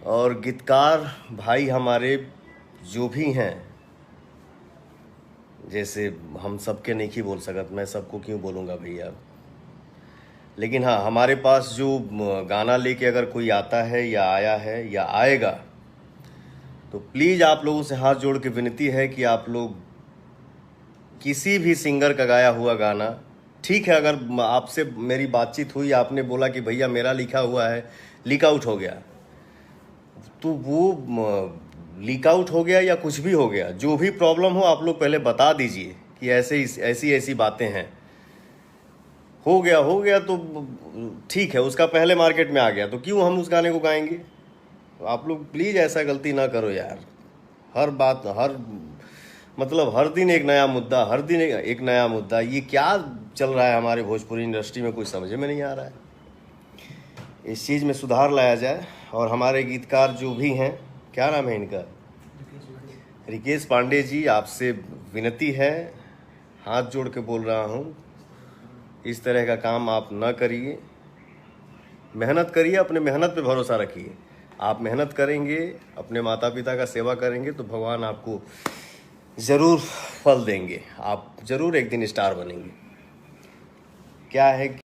और गीतकार भाई हमारे जो भी हैं, जैसे हम सबके नहीं बोल सकत, मैं सबको क्यों बोलूँगा भैया, लेकिन हाँ हमारे पास जो गाना लेके अगर कोई आता है या आया है या आएगा, तो प्लीज़ आप लोगों से हाथ जोड़ के विनती है कि आप लोग किसी भी सिंगर का गाया हुआ गाना, ठीक है अगर आपसे मेरी बातचीत हुई, आपने बोला कि भैया मेरा लिखा हुआ है लीक आउट हो गया, तो वो लीक आउट हो गया या कुछ भी हो गया, जो भी प्रॉब्लम हो आप लोग पहले बता दीजिए कि ऐसी ऐसी बातें हैं, हो गया तो ठीक है, उसका पहले मार्केट में आ गया तो क्यों हम उस गाने को गाएंगे। तो आप लोग प्लीज़ ऐसा गलती ना करो यार। हर बात मतलब हर दिन एक नया मुद्दा, हर दिन एक नया मुद्दा, ये क्या चल रहा है हमारे भोजपुरी इंडस्ट्री में, कुछ समझ में नहीं आ रहा है। इस चीज़ में सुधार लाया जाए। और हमारे गीतकार जो भी हैं, क्या नाम है इनका, रिकेश पांडे जी, आपसे विनती है, हाथ जोड़ के बोल रहा हूँ, इस तरह का काम आप न करिए। मेहनत करिए, अपने मेहनत पे भरोसा रखिए। आप मेहनत करेंगे, अपने माता पिता का सेवा करेंगे तो भगवान आपको ज़रूर फल देंगे, आप ज़रूर एक दिन स्टार बनेंगे। क्या है